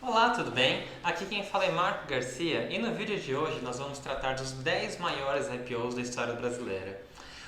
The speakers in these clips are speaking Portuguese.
Olá, tudo bem? Aqui quem fala é Marco Garcia e no vídeo de hoje nós vamos tratar dos 10 maiores IPOs da história brasileira.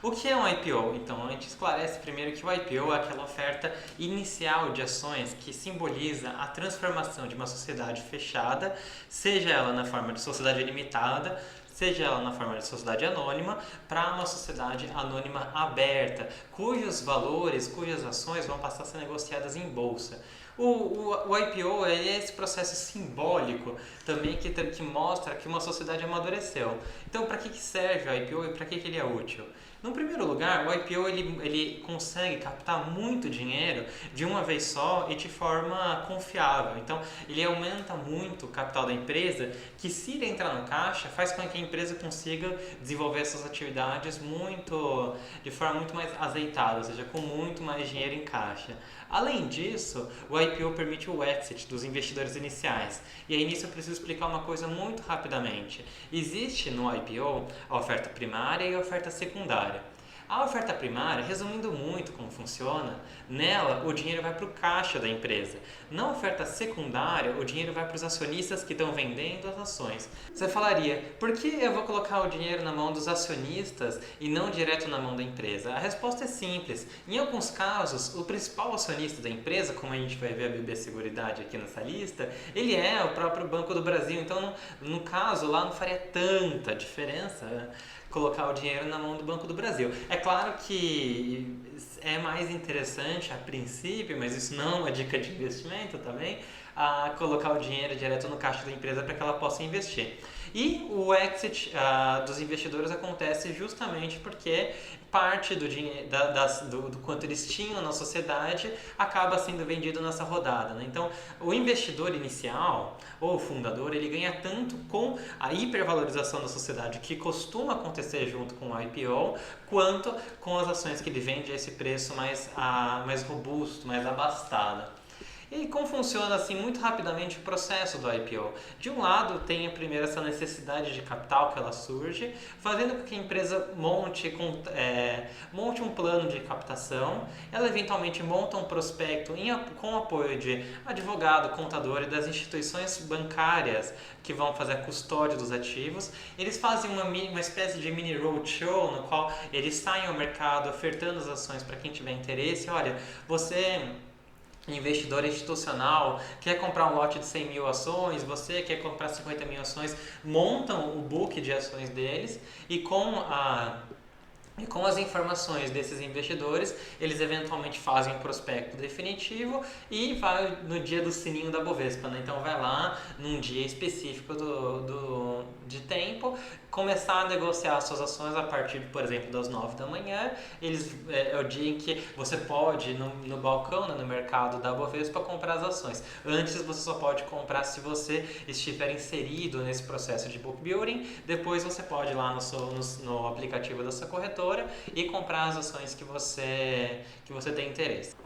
O que é um IPO? Então, a gente esclarece primeiro que o IPO é aquela oferta inicial de ações que simboliza a transformação de uma sociedade fechada, seja ela na forma de sociedade limitada, seja ela na forma de sociedade anônima, para uma sociedade anônima aberta, cujos valores, cujas ações vão passar a ser negociadas em bolsa. O IPO é esse processo simbólico também que mostra que uma sociedade amadureceu. Então, para que serve o IPO e para que ele é útil? No primeiro lugar, o IPO ele consegue captar muito dinheiro de uma vez só e de forma confiável. Então, ele aumenta muito o capital da empresa, que se ele entrar no caixa, faz com que a empresa consiga desenvolver suas atividades de forma muito mais azeitada, ou seja, com muito mais dinheiro em caixa. Além disso, o IPO permite o exit dos investidores iniciais. E aí nisso eu preciso explicar uma coisa muito rapidamente. Existe no IPO a oferta primária e a oferta secundária. A oferta primária, resumindo muito como funciona, nela o dinheiro vai para o caixa da empresa. Na oferta secundária, o dinheiro vai para os acionistas que estão vendendo as ações. Você falaria, por que eu vou colocar o dinheiro na mão dos acionistas e não direto na mão da empresa? A resposta é simples. Em alguns casos, o principal acionista da empresa, como a gente vai ver a BB Seguridade aqui nessa lista, ele é o próprio Banco do Brasil. Então, no caso, lá não faria tanta diferença, né, colocar o dinheiro na mão do Banco do Brasil. É claro que é mais interessante a princípio, mas isso não é uma dica de investimento também, a colocar o dinheiro direto no caixa da empresa para que ela possa investir. E o exit dos investidores acontece justamente porque parte do dinheiro, do quanto eles tinham na sociedade acaba sendo vendido nessa rodada, né? Então, o investidor inicial ou o fundador, ele ganha tanto com a hipervalorização da sociedade que costuma acontecer junto com o IPO, quanto com as ações que ele vende a esse preço mais robusto, mais abastado. E como funciona assim muito rapidamente o processo do IPO? De um lado tem a primeira essa necessidade de capital que ela surge, fazendo com que a empresa monte um plano de captação, ela eventualmente monta um prospecto com apoio de advogado, contador e das instituições bancárias que vão fazer a custódia dos ativos. Eles fazem uma espécie de mini roadshow no qual eles saem ao mercado ofertando as ações para quem tiver interesse. Olha, você investidor institucional, quer comprar um lote de 100 mil ações, você quer comprar 50 mil ações, montam o book de ações deles e com as informações desses investidores, eles eventualmente fazem um prospecto definitivo e vai no dia do sininho da Bovespa, né? Então vai lá num dia específico de tempo, começar a negociar suas ações a partir, por exemplo, das 9 da manhã. É o dia em que você pode, no balcão, né, no mercado da Bovespa, comprar as ações. Antes você só pode comprar se você estiver inserido nesse processo de book building. Depois você pode ir lá no aplicativo da sua corretora e comprar as ações que você tem interesse.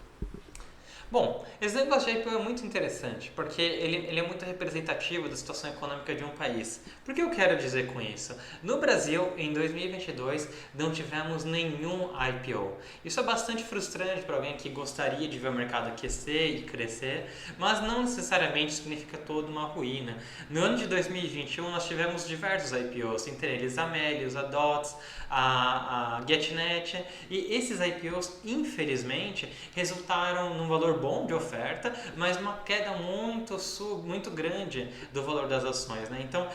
Bom, esse negócio de IPO é muito interessante, porque ele é muito representativo da situação econômica de um país. Por que eu quero dizer com isso? No Brasil, em 2022, não tivemos nenhum IPO. Isso é bastante frustrante para alguém que gostaria de ver o mercado aquecer e crescer, mas não necessariamente significa toda uma ruína. No ano de 2021, nós tivemos diversos IPOs, entre eles a Melius, a Dots, a GetNet, e esses IPOs, infelizmente, resultaram num valor bom de oferta, mas uma queda muito grande do valor das ações, né? Então,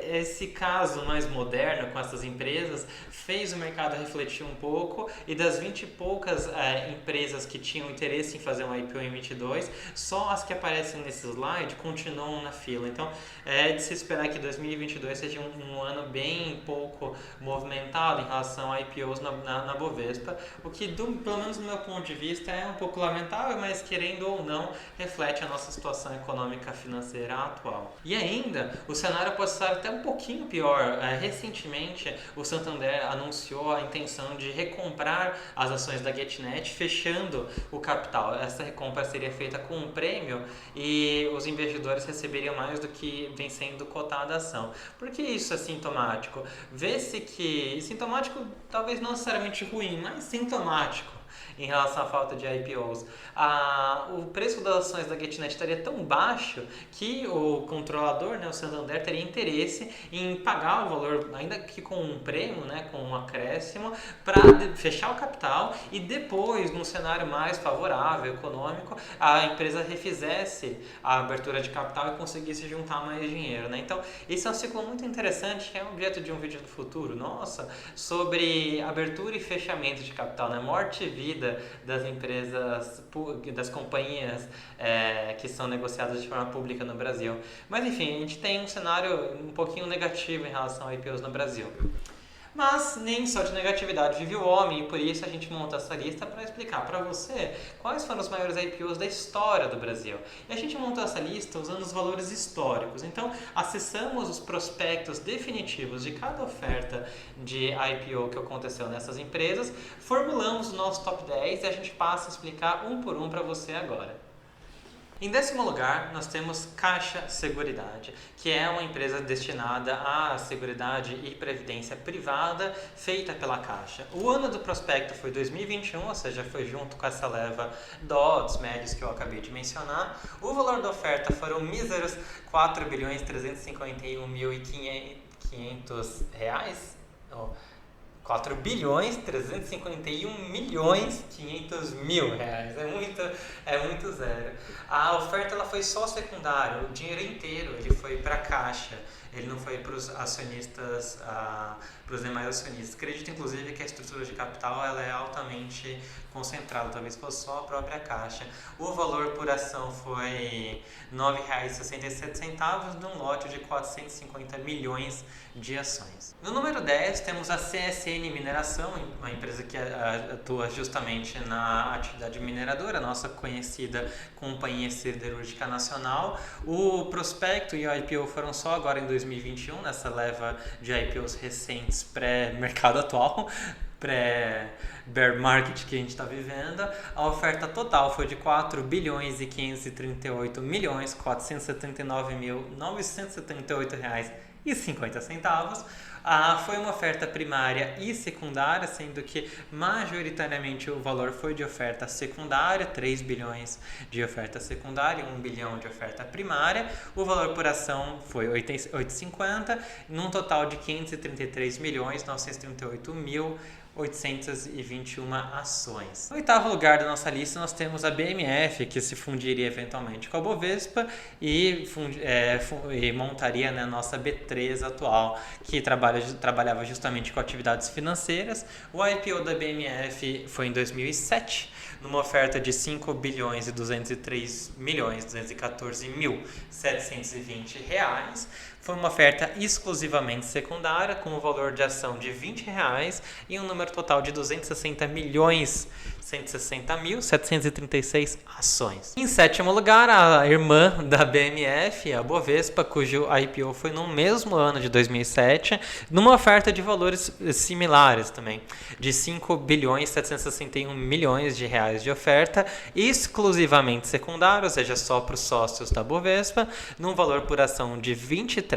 esse caso mais moderno com essas empresas fez o mercado refletir um pouco, e das 20 e poucas empresas que tinham interesse em fazer um IPO em 22, só as que aparecem nesse slide continuam na fila. Então, é de se esperar que 2022 seja um ano bem pouco movimentado em relação a IPOs na Bovespa, o que, pelo menos no meu ponto de vista, é um pouco lamentável, mas querendo ou não, reflete a nossa situação econômica financeira atual. E ainda, o cenário pode estar até um pouquinho pior. Recentemente, o Santander anunciou a intenção de recomprar as ações da GetNet, fechando o capital. Essa recompra seria feita com um prêmio e os investidores receberiam mais do que vem sendo cotada a ação. Por que isso é sintomático? Vê-se que... Sintomático talvez não necessariamente ruim, mas sintomático. em relação à falta de IPOs. O preço das ações da GetNet estaria tão baixo que o controlador, né, o Santander, teria interesse em pagar o valor, ainda que com um prêmio, né, com um acréscimo, para fechar o capital e depois, num cenário mais favorável, econômico, a empresa refizesse a abertura de capital e conseguisse juntar mais dinheiro, né? Então, esse é um ciclo muito interessante, que é objeto de um vídeo do futuro, nossa, sobre abertura e fechamento de capital, né? Morte e vida das empresas, das companhias que são negociadas de forma pública no Brasil. Mas, enfim, a gente tem um cenário um pouquinho negativo em relação a IPOs no Brasil. Mas nem só de negatividade vive o homem, e por isso a gente monta essa lista para explicar para você quais foram os maiores IPOs da história do Brasil. E a gente montou essa lista usando os valores históricos. Então, acessamos os prospectos definitivos de cada oferta de IPO que aconteceu nessas empresas, formulamos o nosso top 10 e a gente passa a explicar um por um para você agora. Em 10º lugar, nós temos Caixa Seguridade, que é uma empresa destinada à seguridade e previdência privada feita pela Caixa. O ano do prospecto foi 2021, ou seja, foi junto com essa leva dos médios que eu acabei de mencionar. O valor da oferta foram míseros R$ 4.351.500 reais. 4.351.500.000 reais. É muito zero. A oferta ela foi só secundária, o dinheiro inteiro ele foi para a Caixa, ele não foi para os acionistas, para os demais acionistas. Acredito inclusive que a estrutura de capital ela é altamente concentrada, talvez fosse só a própria Caixa. O valor por ação foi R$ 9,67 num lote de 450 milhões de ações. No número 10 temos a CSN Mineração, uma empresa que atua justamente na atividade mineradora, nossa conhecida Companhia Siderúrgica Nacional. O prospecto e o IPO foram só agora em 2021, nessa leva de IPOs recentes pré-mercado atual, pré-bear market que a gente está vivendo. A oferta total foi de R$ 4.538.479.978,50. Foi uma oferta primária e secundária, sendo que majoritariamente o valor foi de oferta secundária, 3 bilhões de oferta secundária e 1 bilhão de oferta primária. O valor por ação foi 8,50, num total de 533.938.821 ações. No 8º lugar da nossa lista nós temos a BMF, que se fundiria eventualmente com a Bovespa e montaria, né, a nossa B3 atual, que trabalhava justamente com atividades financeiras. O IPO da BMF foi em 2007, numa oferta de 5.203.214.720 reais. Foi uma oferta exclusivamente secundária, com um valor de ação de R$ 20 e um número total de 260.160.736 ações. Em 7º lugar, a irmã da BMF, a Bovespa, cujo IPO foi no mesmo ano de 2007, numa oferta de valores similares também, de 5.761 de reais de oferta, exclusivamente secundária, ou seja, só para os sócios da Bovespa, num valor por ação de R$ 23,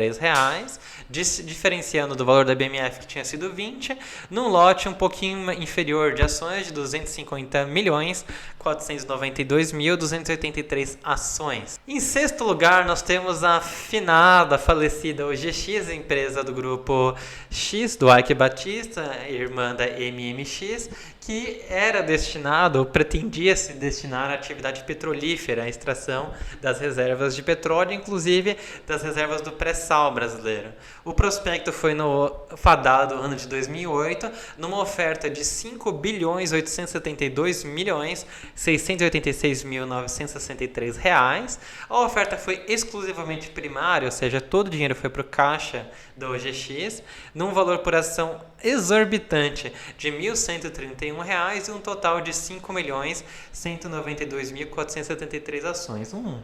diferenciando do valor da BMF que tinha sido 20, num lote um pouquinho inferior de ações de 250.492.283 ações. Em 6º lugar, nós temos a finada, falecida OGX, empresa do grupo X, do Ike Batista, irmã da MMX, que era destinado, ou pretendia se destinar à atividade petrolífera, à extração das reservas de petróleo, inclusive das reservas do pré-sal brasileiro. O prospecto foi no fadado ano de 2008, numa oferta de R$ 5.872.686.963 reais. A oferta foi exclusivamente primária, ou seja, todo o dinheiro foi para o caixa da OGX, num valor por ação exorbitante de R$ 1.131 e um total de 5.192.473 ações. Um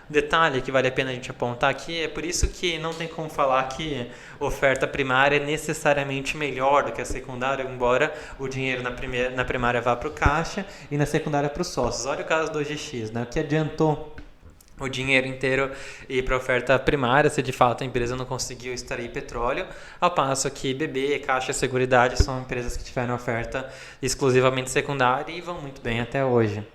detalhe que vale a pena a gente apontar aqui, é por isso que não tem como falar que oferta primária é necessariamente melhor do que a secundária, embora o dinheiro na primária vá para o caixa e na secundária para os sócios. Olha o caso do OGX, né? O que adiantou o dinheiro inteiro ir para a oferta primária, se de fato a empresa não conseguiu extrair petróleo, ao passo que BB, Caixa e Seguridade são empresas que tiveram oferta exclusivamente secundária e vão muito bem até hoje.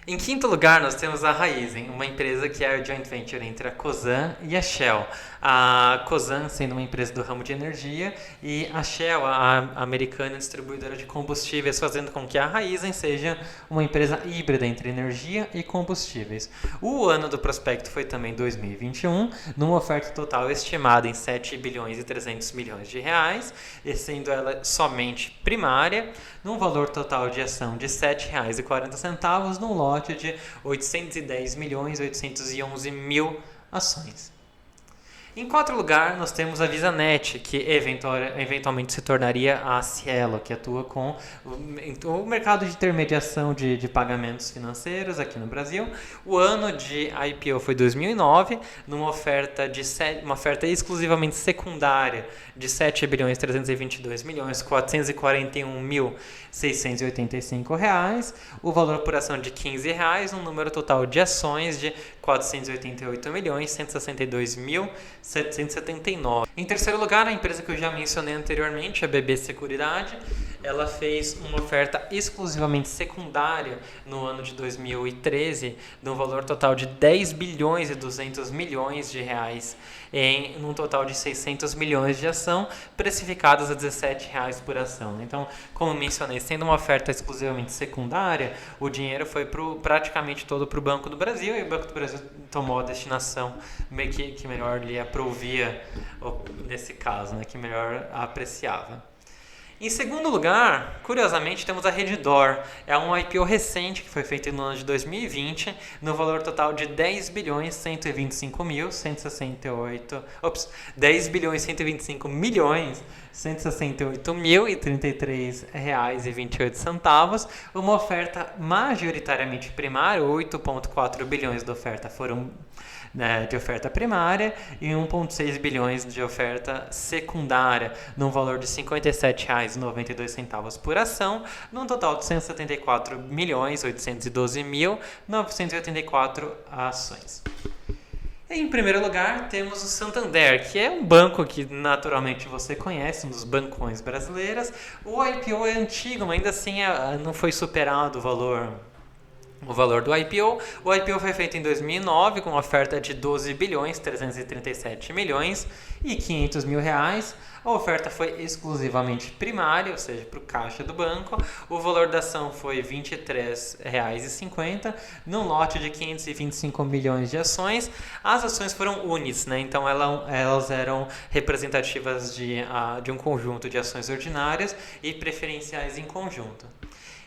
Em quinto lugar, nós temos a Raízen, uma empresa que é a joint venture entre a Cosan e a Shell. A Cosan sendo uma empresa do ramo de energia e a Shell, a americana distribuidora de combustíveis, fazendo com que a Raízen seja uma empresa híbrida entre energia e combustíveis. O ano do prospecto foi também 2021, numa oferta total estimada em 7 bilhões e 300 milhões de reais, e sendo ela somente primária, num valor total de ação de R$ 7,40, num lote de 810.811.000 ações. Em quarto lugar, nós temos a VisaNet, que eventualmente se tornaria a Cielo, que atua com o mercado de intermediação de pagamentos financeiros aqui no Brasil. O ano de IPO foi 2009, numa oferta exclusivamente secundária de 7.322.441.685 reais, o valor por ação de R$15, um número total de ações de 488.162.779. Em terceiro lugar, a empresa que eu já mencionei anteriormente, a BB Seguridade, ela fez uma oferta exclusivamente secundária no ano de 2013, no valor total de 10 bilhões e 200 milhões de reais, num total de 600 milhões de ação, precificadas a R$17 por ação. Então, como mencionei, sendo uma oferta exclusivamente secundária, o dinheiro foi praticamente todo para o Banco do Brasil, e o Banco do Brasil tomou a destinação que melhor lhe aprovia, nesse caso, que melhor apreciava. Em segundo lugar, curiosamente, temos a Redditor. É um IPO recente que foi feito no ano de 2020, no valor total de 10 bilhões 125 milhões 168.163 reais e 28 centavos, uma oferta majoritariamente primária, 8,4 bilhões de oferta foram de oferta primária e 1,6 bilhões de oferta secundária, num valor de R$ 57,92 por ação, num total de 174.812.984 ações. Em primeiro lugar, temos o Santander, que é um banco que naturalmente você conhece, um dos bancões brasileiros. O IPO é antigo, mas ainda assim não foi superado o valor do IPO. O IPO foi feito em 2009 com uma oferta de 12 bilhões 337 milhões e 500 mil reais. A oferta foi exclusivamente primária, ou seja, para o caixa do banco. O valor da ação foi R$ 23,50, num lote de 525 milhões de ações. As ações foram unis, então elas eram representativas de um conjunto de ações ordinárias e preferenciais em conjunto.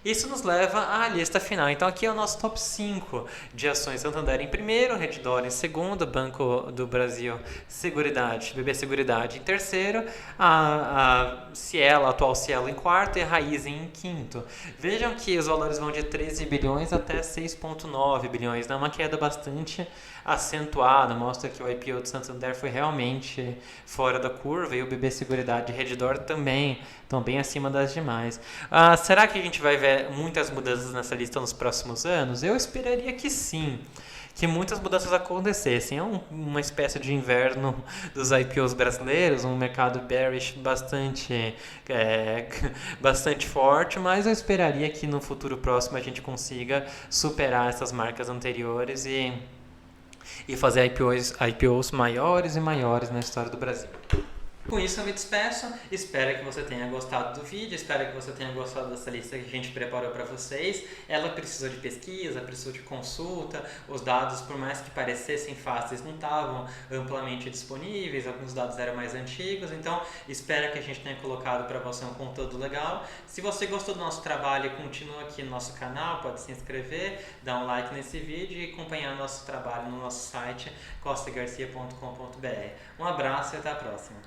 Isso nos leva à lista final. Então aqui é o nosso top 5 de ações. Santander em primeiro, Redditor em segundo, Banco do Brasil Seguridade, BB Seguridade em terceiro, a Cielo, a atual Cielo em quarto e a Raízen em quinto. Vejam que os valores vão de 13 bilhões até 6,9 bilhões. É uma queda bastante acentuada, mostra que o IPO do Santander foi realmente fora da curva e o BB Seguridade e Redditor também estão bem acima das demais. Será que a gente vai ver muitas mudanças nessa lista nos próximos anos? Eu esperaria que sim, que muitas mudanças acontecessem. É uma espécie de inverno dos IPOs brasileiros, um mercado bearish bastante forte, mas eu esperaria que no futuro próximo a gente consiga superar essas marcas anteriores e fazer IPOs maiores e maiores na história do Brasil. Com isso eu me despeço, espero que você tenha gostado do vídeo, espero que você tenha gostado dessa lista que a gente preparou para vocês. Ela precisou de pesquisa, precisou de consulta, os dados, por mais que parecessem fáceis, não estavam amplamente disponíveis, alguns dados eram mais antigos, então espero que a gente tenha colocado para você um conteúdo legal. Se você gostou do nosso trabalho, continua aqui no nosso canal, pode se inscrever, dar um like nesse vídeo e acompanhar nosso trabalho no nosso site costagarcia.com.br. Um abraço e até a próxima!